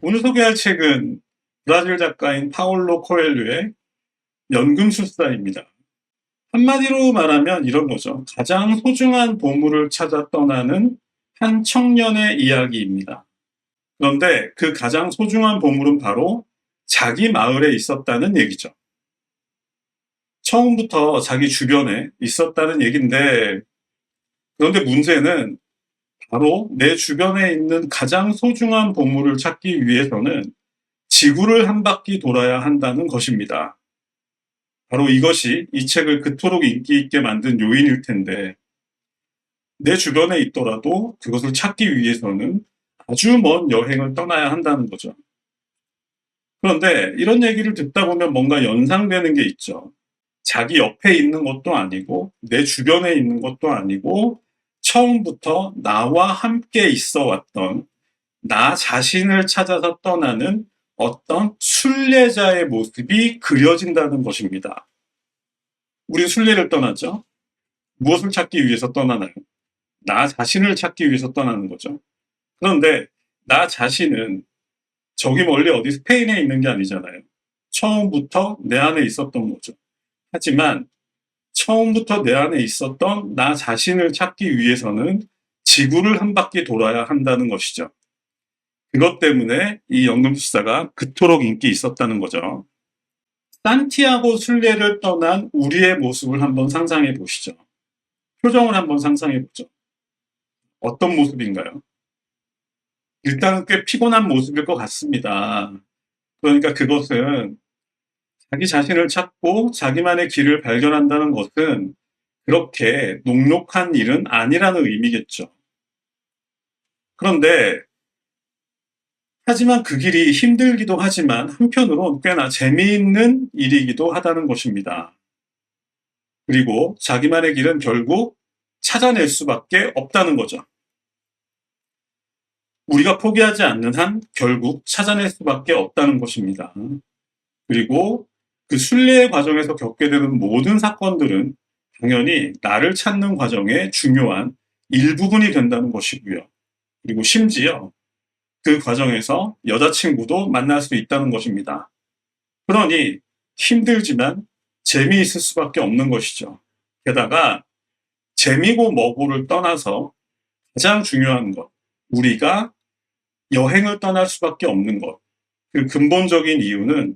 오늘 소개할 책은 브라질 작가인 파울로 코엘료의 연금술사입니다. 한마디로 말하면 이런 거죠. 가장 소중한 보물을 찾아 떠나는 한 청년의 이야기입니다. 그런데 그 가장 소중한 보물은 바로 자기 마을에 있었다는 얘기죠. 처음부터 자기 주변에 있었다는 얘기인데, 그런데 문제는 바로 내 주변에 있는 가장 소중한 보물을 찾기 위해서는 지구를 한 바퀴 돌아야 한다는 것입니다. 바로 이것이 이 책을 그토록 인기 있게 만든 요인일 텐데, 내 주변에 있더라도 그것을 찾기 위해서는 아주 먼 여행을 떠나야 한다는 거죠. 그런데 이런 얘기를 듣다 보면 뭔가 연상되는 게 있죠. 자기 옆에 있는 것도 아니고, 내 주변에 있는 것도 아니고, 처음부터 나와 함께 있어 왔던 나 자신을 찾아서 떠나는 어떤 순례자의 모습이 그려진다는 것입니다. 우린 순례를 떠나죠. 무엇을 찾기 위해서 떠나나요? 나 자신을 찾기 위해서 떠나는 거죠. 그런데 나 자신은 저기 멀리 어디 스페인에 있는 게 아니잖아요. 처음부터 내 안에 있었던 거죠. 하지만 처음부터 내 안에 있었던 나 자신을 찾기 위해서는 지구를 한 바퀴 돌아야 한다는 것이죠. 그것 때문에 이 연금술사가 그토록 인기 있었다는 거죠. 산티아고 순례를 떠난 우리의 모습을 한번 상상해 보시죠. 표정을 한번 상상해 보죠. 어떤 모습인가요? 일단은 꽤 피곤한 모습일 것 같습니다. 그러니까 그것은 자기 자신을 찾고 자기만의 길을 발견한다는 것은 그렇게 녹록한 일은 아니라는 의미겠죠. 그런데 하지만 그 길이 힘들기도 하지만 한편으론 꽤나 재미있는 일이기도 하다는 것입니다. 그리고 자기만의 길은 결국 찾아낼 수밖에 없다는 거죠. 우리가 포기하지 않는 한 결국 찾아낼 수밖에 없다는 것입니다. 그리고 그 순례의 과정에서 겪게 되는 모든 사건들은 당연히 나를 찾는 과정의 중요한 일부분이 된다는 것이고요. 그리고 심지어 그 과정에서 여자친구도 만날 수 있다는 것입니다. 그러니 힘들지만 재미있을 수밖에 없는 것이죠. 게다가 재미고 뭐고를 떠나서 가장 중요한 것, 우리가 여행을 떠날 수밖에 없는 것, 그 근본적인 이유는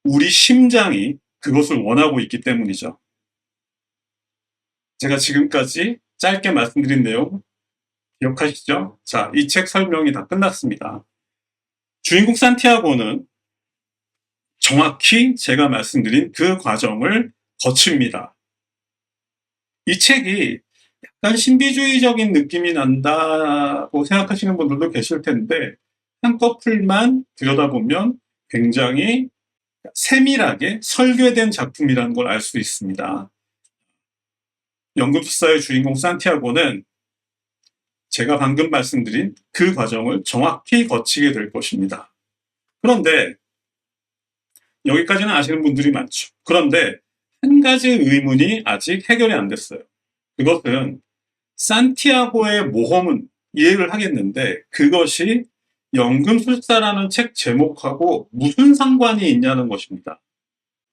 우리 심장이 그것을 원하고 있기 때문이죠. 제가 지금까지 짧게 말씀드린 내용 기억하시죠? 자, 이 책 설명이 다 끝났습니다. 주인공 산티아고는 정확히 제가 말씀드린 그 과정을 거칩니다. 이 책이 약간 신비주의적인 느낌이 난다고 생각하시는 분들도 계실 텐데, 한꺼풀만 들여다보면 굉장히 세밀하게 설계된 작품이라는 걸 알 수 있습니다. 연금술사의 주인공 산티아고는 제가 방금 말씀드린 그 과정을 정확히 거치게 될 것입니다. 그런데 여기까지는 아시는 분들이 많죠. 그런데 한 가지 의문이 아직 해결이 안 됐어요. 그것은 산티아고의 모험은 이해를 하겠는데 그것이 연금술사라는 책 제목하고 무슨 상관이 있냐는 것입니다.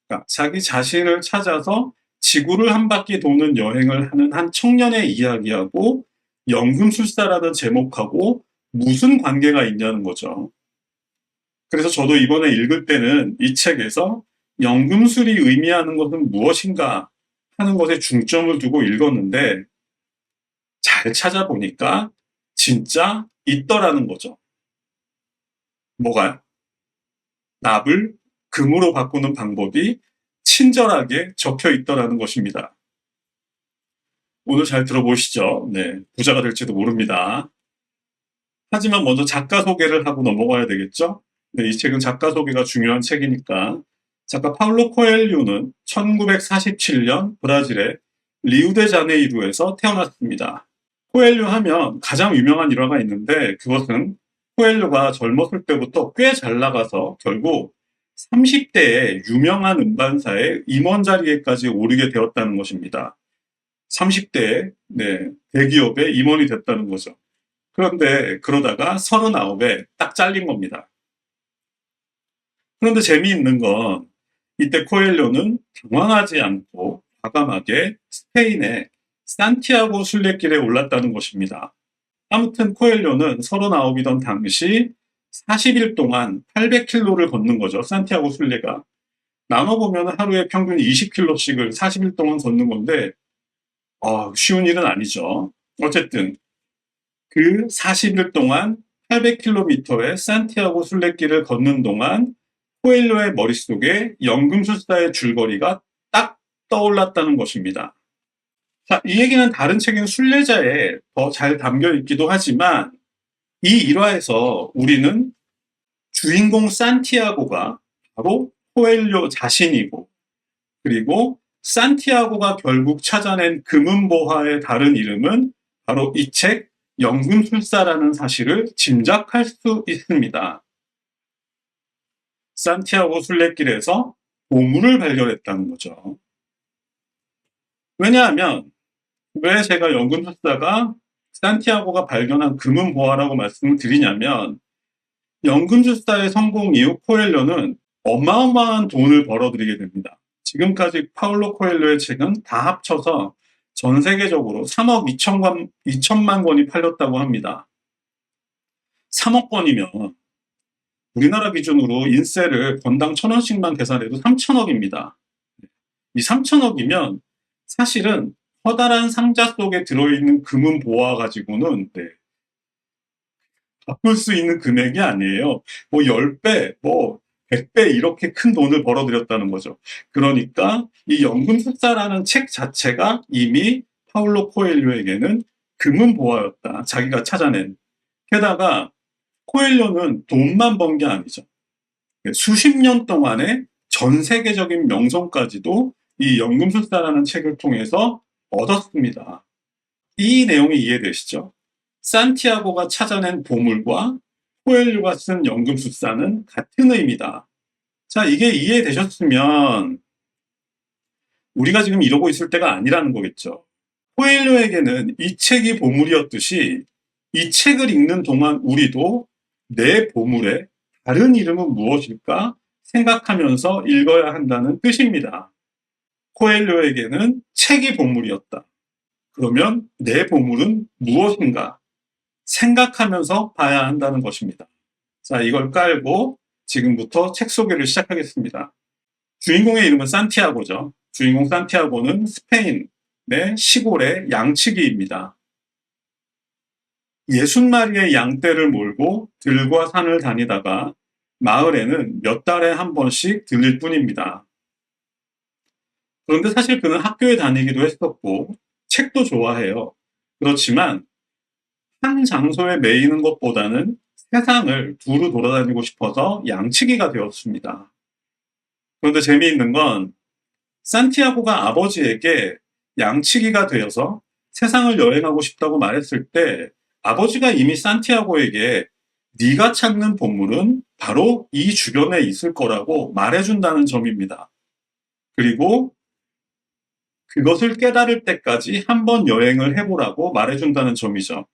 그러니까 자기 자신을 찾아서 지구를 한 바퀴 도는 여행을 하는 한 청년의 이야기하고 연금술사라는 제목하고 무슨 관계가 있냐는 거죠. 그래서 저도 이번에 읽을 때는 이 책에서 연금술이 의미하는 것은 무엇인가 하는 것에 중점을 두고 읽었는데 잘 찾아보니까 진짜 있더라는 거죠. 뭐가요? 납을 금으로 바꾸는 방법이 친절하게 적혀 있더라는 것입니다. 오늘 잘 들어보시죠. 네, 부자가 될지도 모릅니다. 하지만 먼저 작가 소개를 하고 넘어가야 되겠죠? 네, 이 책은 작가 소개가 중요한 책이니까 작가 파울로 코엘료는 1947년 브라질의 리우데자네이루에서 태어났습니다. 코엘료 하면 가장 유명한 일화가 있는데 그것은 코엘료가 젊었을 때부터 꽤 잘 나가서 결국 30대에 유명한 음반사의 임원 자리에까지 오르게 되었다는 것입니다. 30대에 대기업의 임원이 됐다는 거죠. 그런데 그러다가 39에 딱 잘린 겁니다. 그런데 재미있는 건 이때 코엘료는 당황하지 않고 과감하게 스페인의 산티아고 순례길에 올랐다는 것입니다. 아무튼 코엘료는 39이던 당시 40일 동안 800km를 걷는 거죠. 산티아고 순례가. 나눠보면 하루에 평균 20km씩을 40일 동안 걷는 건데 쉬운 일은 아니죠. 어쨌든 그 40일 동안 800km의 산티아고 순례길을 걷는 동안 코엘료의 머릿속에 연금술사의 줄거리가 딱 떠올랐다는 것입니다. 자, 이 얘기는 다른 책인 순례자에 더 잘 담겨 있기도 하지만 이 일화에서 우리는 주인공 산티아고가 바로 코엘료 자신이고, 그리고 산티아고가 결국 찾아낸 금은보화의 다른 이름은 바로 이 책 연금술사라는 사실을 짐작할 수 있습니다. 산티아고 순례길에서 보물을 발견했다는 거죠. 왜냐하면 왜 제가 연금술사가 산티아고가 발견한 금은보화라고 말씀을 드리냐면, 연금술사의 성공 이후 코엘료는 어마어마한 돈을 벌어들이게 됩니다. 지금까지 파울로 코엘료의 책은 다 합쳐서 전 세계적으로 3억 2천만 권이 팔렸다고 합니다. 3억 권이면 우리나라 기준으로 인세를 권당 1,000원씩만 계산해도 3천억입니다. 이 3천억이면 사실은 커다란 상자 속에 들어있는 금은 보화 가지고는 바꿀 수 있는 금액이 아니에요. 10배, 100배 이렇게 큰 돈을 벌어들였다는 거죠. 그러니까 이 연금술사라는 책 자체가 이미 파울로 코엘료에게는 금은 보화였다. 자기가 찾아낸. 게다가 코엘료는 돈만 번 게 아니죠. 수십 년 동안의 전 세계적인 명성까지도 이 연금술사라는 책을 통해서 얻었습니다. 이 내용이 이해되시죠? 산티아고가 찾아낸 보물과 코엘료가 쓴 연금술사는 같은 의미다. 자, 이게 이해되셨으면 우리가 지금 이러고 있을 때가 아니라는 거겠죠. 코엘료에게는 이 책이 보물이었듯이 이 책을 읽는 동안 우리도 내 보물의 다른 이름은 무엇일까 생각하면서 읽어야 한다는 뜻입니다. 코엘료에게는 책이 보물이었다. 그러면 내 보물은 무엇인가 생각하면서 봐야 한다는 것입니다. 자, 이걸 깔고 지금부터 책 소개를 시작하겠습니다. 주인공의 이름은 산티아고죠. 주인공 산티아고는 스페인의 시골의 양치기입니다. 60마리의 양떼를 몰고 들과 산을 다니다가 마을에는 몇 달에 한 번씩 들릴 뿐입니다. 그런데 사실 그는 학교에 다니기도 했었고 책도 좋아해요. 그렇지만 한 장소에 매이는 것보다는 세상을 두루 돌아다니고 싶어서 양치기가 되었습니다. 그런데 재미있는 건 산티아고가 아버지에게 양치기가 되어서 세상을 여행하고 싶다고 말했을 때 아버지가 이미 산티아고에게 네가 찾는 보물은 바로 이 주변에 있을 거라고 말해준다는 점입니다. 그리고 그것을 깨달을 때까지 한번 여행을 해보라고 말해준다는 점이죠.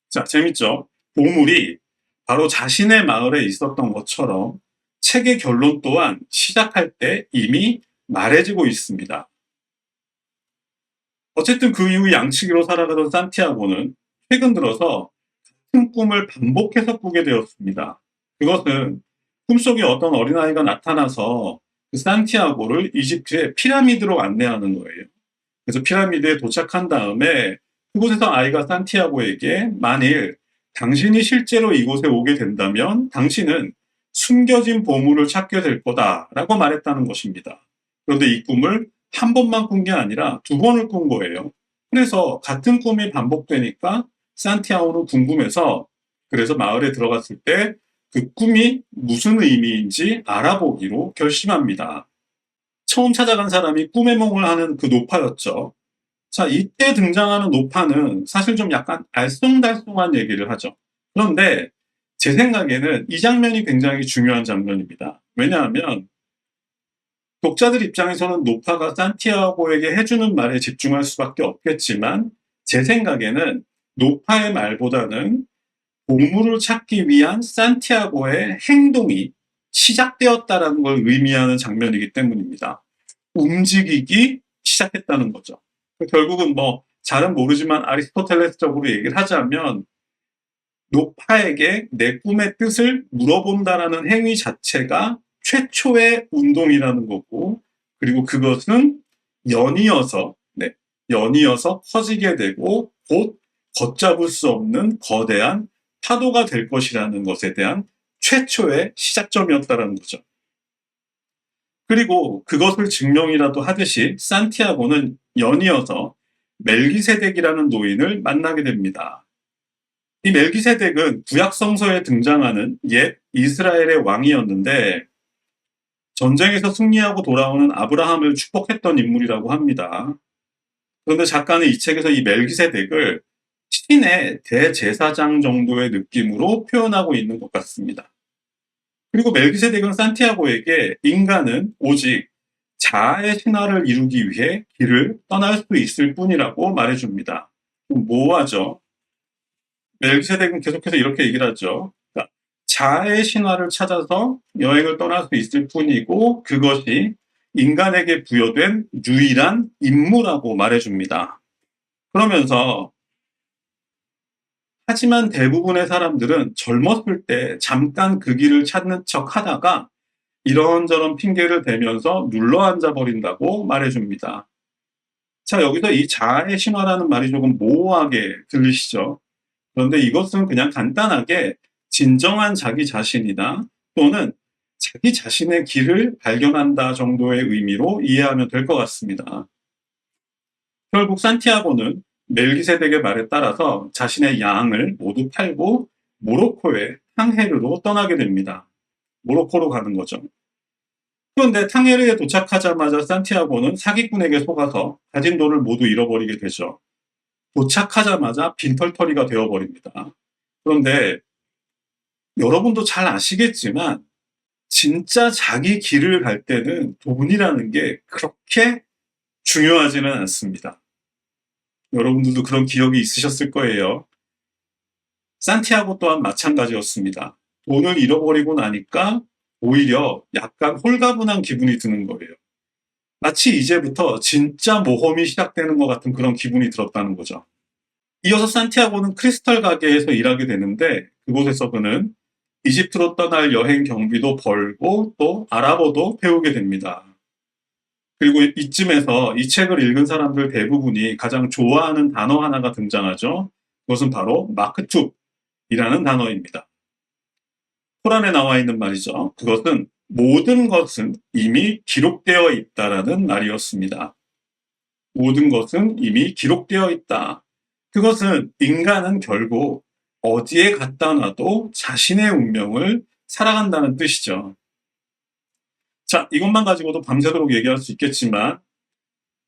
자, 재밌죠? 보물이 바로 자신의 마을에 있었던 것처럼 책의 결론 또한 시작할 때 이미 말해지고 있습니다. 어쨌든 그 이후 양치기로 살아가던 산티아고는 최근 들어서 같은 꿈을 반복해서 꾸게 되었습니다. 그것은 꿈속에 어떤 어린아이가 나타나서 그 산티아고를 이집트의 피라미드로 안내하는 거예요. 그래서 피라미드에 도착한 다음에 그곳에서 아이가 산티아고에게 만일 당신이 실제로 이곳에 오게 된다면 당신은 숨겨진 보물을 찾게 될 거다라고 말했다는 것입니다. 그런데 이 꿈을 한 번만 꾼 게 아니라 2번을 꾼 거예요. 그래서 같은 꿈이 반복되니까 산티아고는 궁금해서 그래서 마을에 들어갔을 때 그 꿈이 무슨 의미인지 알아보기로 결심합니다. 처음 찾아간 사람이 꿈의 몽을 하는 그 노파였죠. 자, 이때 등장하는 노파는 사실 좀 약간 알쏭달쏭한 얘기를 하죠. 그런데 제 생각에는 이 장면이 굉장히 중요한 장면입니다. 왜냐하면 독자들 입장에서는 노파가 산티아고에게 해주는 말에 집중할 수밖에 없겠지만 제 생각에는 노파의 말보다는 보물을 찾기 위한 산티아고의 행동이 시작되었다라는 걸 의미하는 장면이기 때문입니다. 움직이기 시작했다는 거죠. 결국은 뭐 잘은 모르지만 아리스토텔레스적으로 얘기를 하자면 노파에게 내 꿈의 뜻을 물어본다라는 행위 자체가 최초의 운동이라는 거고, 그리고 그것은 연이어서 연이어서 커지게 되고 곧 걷잡을 수 없는 거대한 파도가 될 것이라는 것에 대한 최초의 시작점이었다는 거죠. 그리고 그것을 증명이라도 하듯이 산티아고는 연이어서 멜기세덱이라는 노인을 만나게 됩니다. 이 멜기세덱은 구약 성서에 등장하는 옛 이스라엘의 왕이었는데 전쟁에서 승리하고 돌아오는 아브라함을 축복했던 인물이라고 합니다. 그런데 작가는 이 책에서 이 멜기세덱을 신의 대제사장 정도의 느낌으로 표현하고 있는 것 같습니다. 그리고 멜기세덱은 산티아고에게 인간은 오직 자아의 신화를 이루기 위해 길을 떠날 수 있을 뿐이라고 말해줍니다. 모호하죠. 멜기세덱은 계속해서 이렇게 얘기를 하죠. 그러니까 자아의 신화를 찾아서 여행을 떠날 수 있을 뿐이고 그것이 인간에게 부여된 유일한 임무라고 말해줍니다. 그러면서 하지만 대부분의 사람들은 젊었을 때 잠깐 그 길을 찾는 척 하다가 이런저런 핑계를 대면서 눌러앉아 버린다고 말해줍니다. 자, 여기서 이 자아의 신화라는 말이 조금 모호하게 들리시죠? 그런데 이것은 그냥 간단하게 진정한 자기 자신이다 또는 자기 자신의 길을 발견한다 정도의 의미로 이해하면 될 것 같습니다. 결국 산티아고는 멜기세덱의 말에 따라서 자신의 양을 모두 팔고 모로코의 탕헤르로 떠나게 됩니다. 모로코로 가는 거죠. 그런데 탕헤르에 도착하자마자 산티아고는 사기꾼에게 속아서 가진 돈을 모두 잃어버리게 되죠. 도착하자마자 빈털터리가 되어버립니다. 그런데 여러분도 잘 아시겠지만 진짜 자기 길을 갈 때는 돈이라는 게 그렇게 중요하지는 않습니다. 여러분들도 그런 기억이 있으셨을 거예요. 산티아고 또한 마찬가지였습니다. 돈을 잃어버리고 나니까 오히려 약간 홀가분한 기분이 드는 거예요. 마치 이제부터 진짜 모험이 시작되는 것 같은 그런 기분이 들었다는 거죠. 이어서 산티아고는 크리스탈 가게에서 일하게 되는데 그곳에서 그는 이집트로 떠날 여행 경비도 벌고 또 아랍어도 배우게 됩니다. 그리고 이쯤에서 이 책을 읽은 사람들 대부분이 가장 좋아하는 단어 하나가 등장하죠. 그것은 바로 마크툽이라는 단어입니다. 코란에 나와 있는 말이죠. 그것은 모든 것은 이미 기록되어 있다라는 말이었습니다. 모든 것은 이미 기록되어 있다. 그것은 인간은 결국 어디에 갖다 놔도 자신의 운명을 살아간다는 뜻이죠. 자, 이것만 가지고도 밤새도록 얘기할 수 있겠지만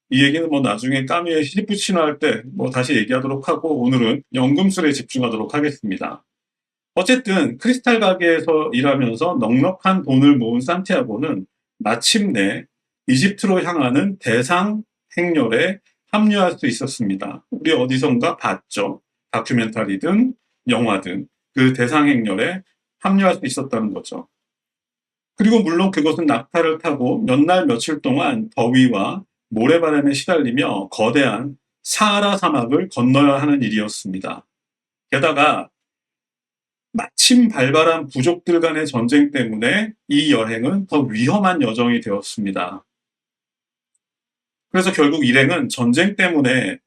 이 얘기는 뭐 나중에 까미의 시리푸치노 할 때 뭐 다시 얘기하도록 하고 오늘은 연금술에 집중하도록 하겠습니다. 어쨌든 크리스탈 가게에서 일하면서 넉넉한 돈을 모은 산티아고는 마침내 이집트로 향하는 대상 행렬에 합류할 수 있었습니다. 우리 어디선가 봤죠. 다큐멘터리든 영화든 그 대상 행렬에 합류할 수 있었다는 거죠. 그리고 물론 그것은 낙타를 타고 몇 날 며칠 동안 더위와 모래바람에 시달리며 거대한 사하라 사막을 건너야 하는 일이었습니다. 게다가 마침 발발한 부족들 간의 전쟁 때문에 이 여행은 더 위험한 여정이 되었습니다. 그래서 결국 일행은 전쟁 때문에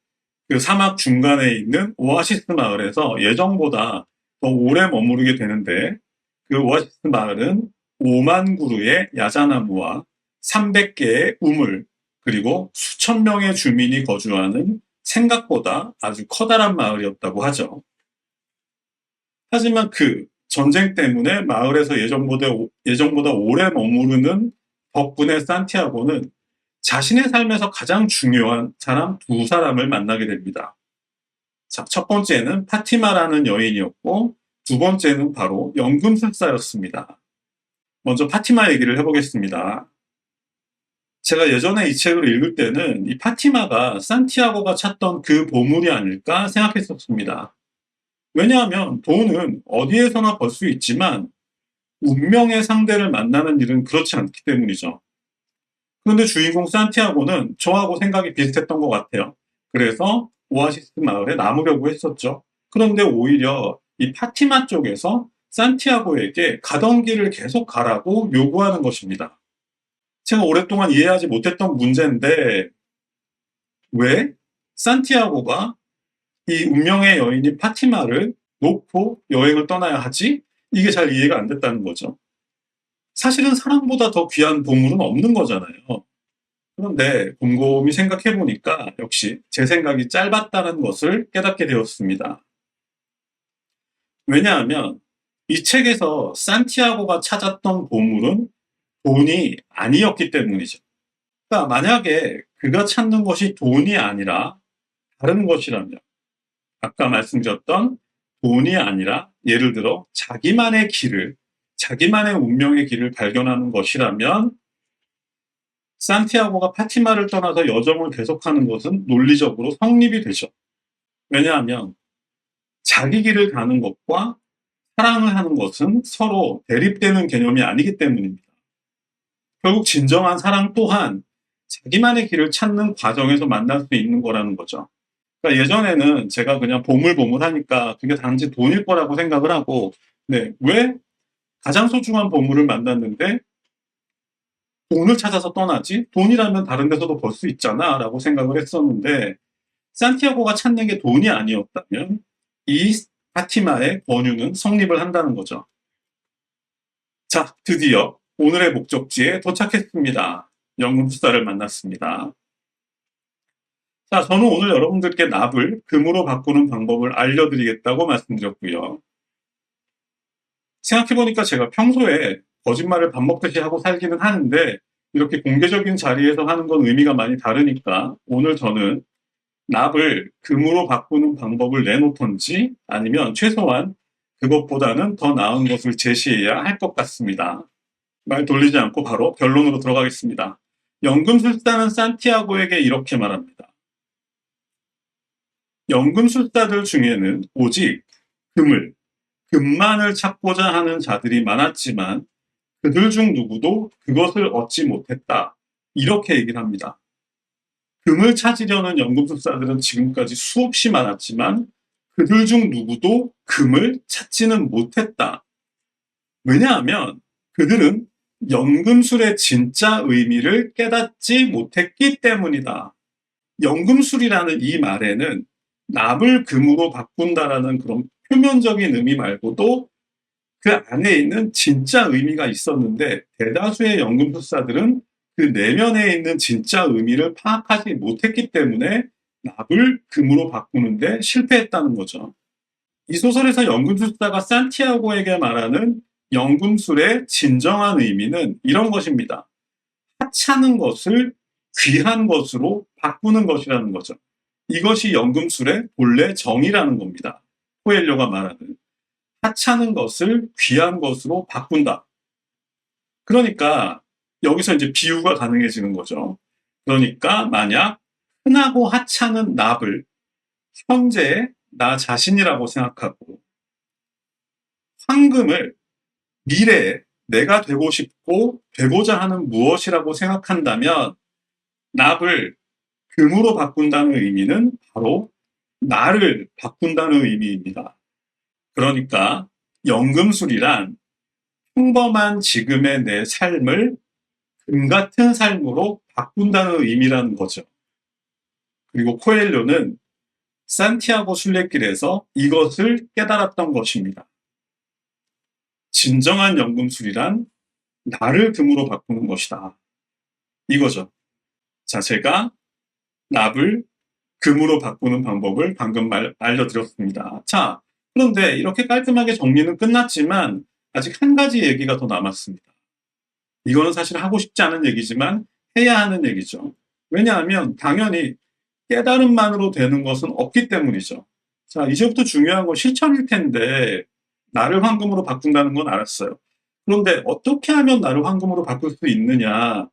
그 사막 중간에 있는 오아시스 마을에서 예정보다 더 오래 머무르게 되는데 그 오아시스 마을은 5만 그루의 야자나무와 300개의 우물 그리고 수천 명의 주민이 거주하는 생각보다 아주 커다란 마을이었다고 하죠. 하지만 그 전쟁 때문에 마을에서 예정보다 오래 머무르는 덕분에 산티아고는 자신의 삶에서 가장 중요한 사람 두 사람을 만나게 됩니다. 자, 첫 번째는 파티마라는 여인이었고 두 번째는 바로 연금술사였습니다. 먼저 파티마 얘기를 해보겠습니다. 제가 예전에 이 책을 읽을 때는 이 파티마가 산티아고가 찾던 그 보물이 아닐까 생각했었습니다. 왜냐하면 돈은 어디에서나 벌 수 있지만 운명의 상대를 만나는 일은 그렇지 않기 때문이죠. 그런데 주인공 산티아고는 저하고 생각이 비슷했던 것 같아요. 그래서 오아시스 마을에 남으려고 했었죠. 그런데 오히려 이 파티마 쪽에서 산티아고에게 가던 길을 계속 가라고 요구하는 것입니다. 제가 오랫동안 이해하지 못했던 문제인데 왜 산티아고가 이 운명의 여인인 파티마를 놓고 여행을 떠나야 하지? 이게 잘 이해가 안 됐다는 거죠. 사실은 사랑보다 더 귀한 보물은 없는 거잖아요. 그런데 곰곰이 생각해 보니까 역시 제 생각이 짧았다는 것을 깨닫게 되었습니다. 왜냐하면 이 책에서 산티아고가 찾았던 보물은 돈이 아니었기 때문이죠. 그러니까 만약에 그가 찾는 것이 돈이 아니라 다른 것이라면, 아까 말씀드렸던 돈이 아니라 예를 들어 자기만의 길을, 자기만의 운명의 길을 발견하는 것이라면 산티아고가 파티마를 떠나서 여정을 계속하는 것은 논리적으로 성립이 되죠. 왜냐하면 자기 길을 가는 것과 사랑을 하는 것은 서로 대립되는 개념이 아니기 때문입니다. 결국 진정한 사랑 또한 자기만의 길을 찾는 과정에서 만날 수 있는 거라는 거죠. 그러니까 예전에는 제가 그냥 보물보물하니까 그게 단지 돈일 거라고 생각을 하고, 네, 왜 가장 소중한 보물을 만났는데 돈을 찾아서 떠나지? 돈이라면 다른 데서도 벌 수 있잖아 라고 생각을 했었는데, 산티아고가 찾는 게 돈이 아니었다면 이 파티마의 권유는 성립을 한다는 거죠. 자, 드디어 오늘의 목적지에 도착했습니다. 연금술사를 만났습니다. 자, 저는 오늘 여러분들께 납을 금으로 바꾸는 방법을 알려드리겠다고 말씀드렸고요. 생각해보니까 제가 평소에 거짓말을 밥 먹듯이 하고 살기는 하는데 이렇게 공개적인 자리에서 하는 건 의미가 많이 다르니까 오늘 저는 납을 금으로 바꾸는 방법을 내놓던지 아니면 최소한 그것보다는 더 나은 것을 제시해야 할 것 같습니다. 말 돌리지 않고 바로 결론으로 들어가겠습니다. 연금술사는 산티아고에게 이렇게 말합니다. 연금술사들 중에는 오직 금만을 찾고자 하는 자들이 많았지만 그들 중 누구도 그것을 얻지 못했다. 이렇게 얘기를 합니다. 금을 찾으려는 연금술사들은 지금까지 수없이 많았지만 그들 중 누구도 금을 찾지는 못했다. 왜냐하면 그들은 연금술의 진짜 의미를 깨닫지 못했기 때문이다. 연금술이라는 이 말에는 납을 금으로 바꾼다라는 그런 표면적인 의미 말고도 그 안에 있는 진짜 의미가 있었는데 대다수의 연금술사들은 그 내면에 있는 진짜 의미를 파악하지 못했기 때문에 납을 금으로 바꾸는데 실패했다는 거죠. 이 소설에서 연금술사가 산티아고에게 말하는 연금술의 진정한 의미는 이런 것입니다. 하찮은 것을 귀한 것으로 바꾸는 것이라는 거죠. 이것이 연금술의 본래 정의라는 겁니다. 코엘료가 말하는 하찮은 것을 귀한 것으로 바꾼다. 그러니까 여기서 이제 비유가 가능해지는 거죠. 그러니까 만약 흔하고 하찮은 납을 현재의 나 자신이라고 생각하고 황금을 미래에 내가 되고 싶고 되고자 하는 무엇이라고 생각한다면 납을 금으로 바꾼다는 의미는 바로 나를 바꾼다는 의미입니다. 그러니까 연금술이란 평범한 지금의 내 삶을 금 같은 삶으로 바꾼다는 의미라는 거죠. 그리고 코엘료는 산티아고 순례길에서 이것을 깨달았던 것입니다. 진정한 연금술이란 나를 금으로 바꾸는 것이다. 이거죠. 자, 제가 납을 금으로 바꾸는 방법을 방금 알려드렸습니다. 자, 그런데 이렇게 깔끔하게 정리는 끝났지만 아직 한 가지 얘기가 더 남았습니다. 이거는 사실 하고 싶지 않은 얘기지만 해야 하는 얘기죠. 왜냐하면 당연히 깨달음만으로 되는 것은 없기 때문이죠. 자, 이제부터 중요한 건 실천일 텐데 나를 황금으로 바꾼다는 건 알았어요. 그런데 어떻게 하면 나를 황금으로 바꿀 수 있느냐?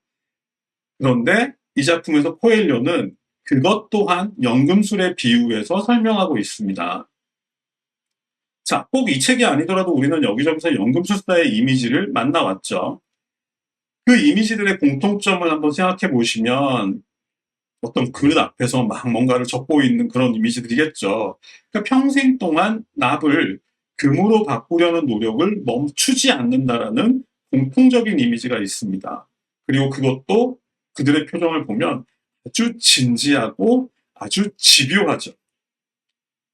그런데 이 작품에서 코엘료는 그것 또한 연금술에 비유해서 설명하고 있습니다. 자, 꼭 이 책이 아니더라도 우리는 여기저기서 연금술사의 이미지를 만나왔죠. 그 이미지들의 공통점을 한번 생각해 보시면 어떤 그릇 앞에서 막 뭔가를 적고 있는 그런 이미지들이겠죠. 그러니까 평생 동안 납을 금으로 바꾸려는 노력을 멈추지 않는다라는 공통적인 이미지가 있습니다. 그리고 그것도 그들의 표정을 보면 아주 진지하고 아주 집요하죠.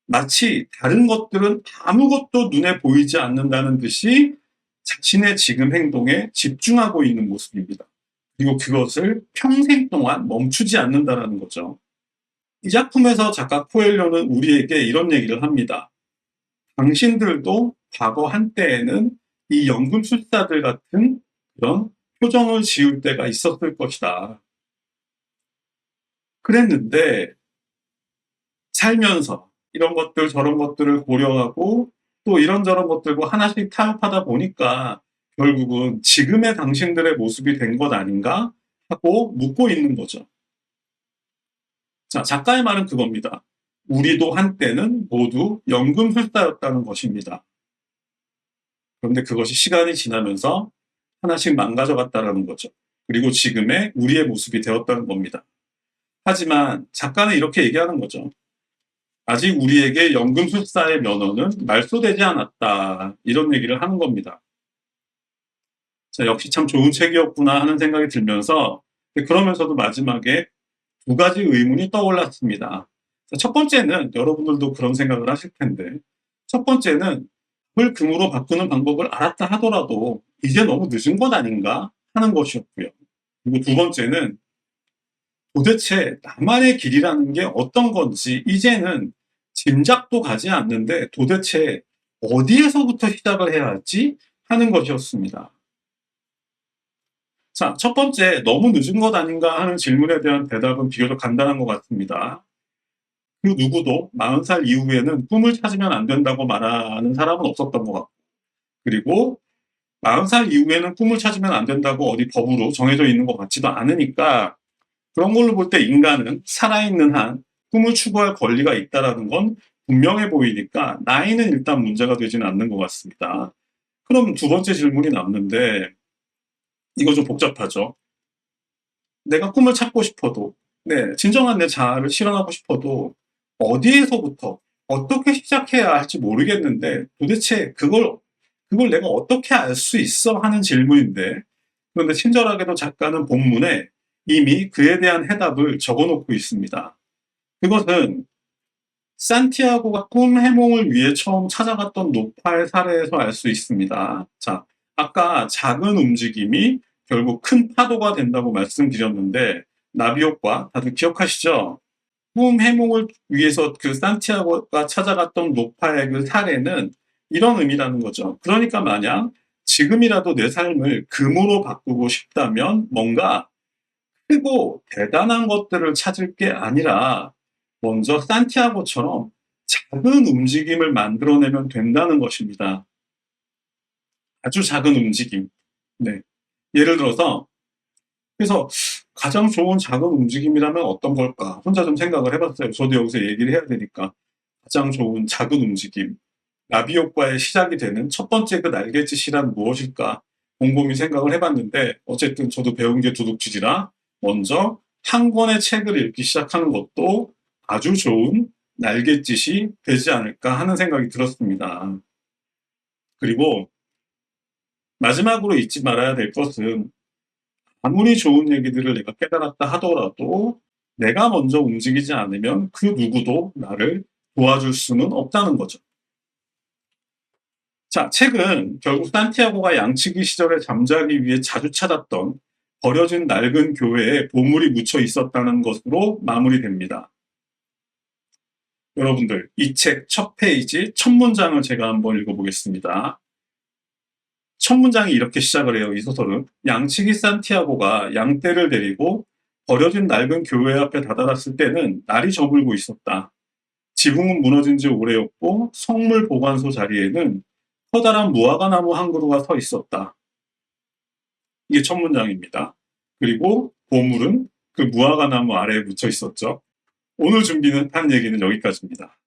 마치 다른 것들은 아무것도 눈에 보이지 않는다는 듯이 자신의 지금 행동에 집중하고 있는 모습입니다. 그리고 그것을 평생 동안 멈추지 않는다라는 거죠. 이 작품에서 작가 코엘료는 우리에게 이런 얘기를 합니다. 당신들도 과거 한때에는 이 연금술사들 같은 그런 표정을 지을 때가 있었을 것이다. 그랬는데 살면서 이런 것들 저런 것들을 고려하고 또 이런저런 것들과 하나씩 타협하다 보니까 결국은 지금의 당신들의 모습이 된 것 아닌가 하고 묻고 있는 거죠. 자, 작가의 말은 그겁니다. 우리도 한때는 모두 연금술사였다는 것입니다. 그런데 그것이 시간이 지나면서 하나씩 망가져갔다는 거죠. 그리고 지금의 우리의 모습이 되었다는 겁니다. 하지만 작가는 이렇게 얘기하는 거죠. 아직 우리에게 연금술사의 면허는 말소되지 않았다. 이런 얘기를 하는 겁니다. 자, 역시 참 좋은 책이었구나 하는 생각이 들면서 그러면서도 마지막에 두 가지 의문이 떠올랐습니다. 자, 첫 번째는 여러분들도 그런 생각을 하실 텐데 첫 번째는 을 금으로 바꾸는 방법을 알았다 하더라도 이제 너무 늦은 것 아닌가 하는 것이었고요. 그리고 두 번째는 도대체 나만의 길이라는 게 어떤 건지 이제는 짐작도 가지 않는데 도대체 어디에서부터 시작을 해야 할지 하는 것이었습니다. 자, 첫 번째, 너무 늦은 것 아닌가 하는 질문에 대한 대답은 비교적 간단한 것 같습니다. 그 누구도 40살 이후에는 꿈을 찾으면 안 된다고 말하는 사람은 없었던 것 같고, 그리고 40살 이후에는 꿈을 찾으면 안 된다고 어디 법으로 정해져 있는 것 같지도 않으니까 그런 걸로 볼 때 인간은 살아있는 한 꿈을 추구할 권리가 있다는 건 분명해 보이니까 나이는 일단 문제가 되지는 않는 것 같습니다. 그럼 두 번째 질문이 남는데 이거 좀 복잡하죠. 내가 꿈을 찾고 싶어도 네, 진정한 내 자아를 실현하고 싶어도 어디에서부터 어떻게 시작해야 할지 모르겠는데 도대체 그걸 내가 어떻게 알 수 있어 하는 질문인데 그런데 친절하게도 작가는 본문에 이미 그에 대한 해답을 적어 놓고 있습니다. 그것은 산티아고가 꿈 해몽을 위해 처음 찾아갔던 노파의 사례에서 알 수 있습니다. 자, 아까 작은 움직임이 결국 큰 파도가 된다고 말씀드렸는데 나비 효과 다들 기억하시죠? 꿈 해몽을 위해서 그 산티아고가 찾아갔던 노파의 그 사례는 이런 의미라는 거죠. 그러니까 만약 지금이라도 내 삶을 금으로 바꾸고 싶다면 뭔가 크고 대단한 것들을 찾을 게 아니라 먼저 산티아고처럼 작은 움직임을 만들어내면 된다는 것입니다. 아주 작은 움직임. 네. 예를 들어서 그래서 가장 좋은 작은 움직임이라면 어떤 걸까? 혼자 좀 생각을 해봤어요. 저도 여기서 얘기를 해야 되니까. 가장 좋은 작은 움직임. 나비 효과의 시작이 되는 첫 번째 그 날갯짓이란 무엇일까? 곰곰이 생각을 해봤는데 어쨌든 저도 배운 게 도둑질이라 먼저 한 권의 책을 읽기 시작하는 것도 아주 좋은 날갯짓이 되지 않을까 하는 생각이 들었습니다. 그리고 마지막으로 잊지 말아야 될 것은 아무리 좋은 얘기들을 내가 깨달았다 하더라도 내가 먼저 움직이지 않으면 그 누구도 나를 도와줄 수는 없다는 거죠. 자, 책은 결국 산티아고가 양치기 시절에 잠자기 위해 자주 찾았던 버려진 낡은 교회에 보물이 묻혀 있었다는 것으로 마무리됩니다. 여러분들, 이 책 첫 페이지 첫 문장을 제가 한번 읽어보겠습니다. 첫 문장이 이렇게 시작을 해요. 이 소설은 양치기 산티아고가 양떼를 데리고 버려진 낡은 교회 앞에 다다랐을 때는 날이 저물고 있었다. 지붕은 무너진 지 오래였고 성물 보관소 자리에는 커다란 무화과나무 한 그루가 서 있었다. 이게 첫 문장입니다. 그리고 보물은 그 무화과 나무 아래에 묻혀 있었죠. 오늘 준비한 얘기는 여기까지입니다.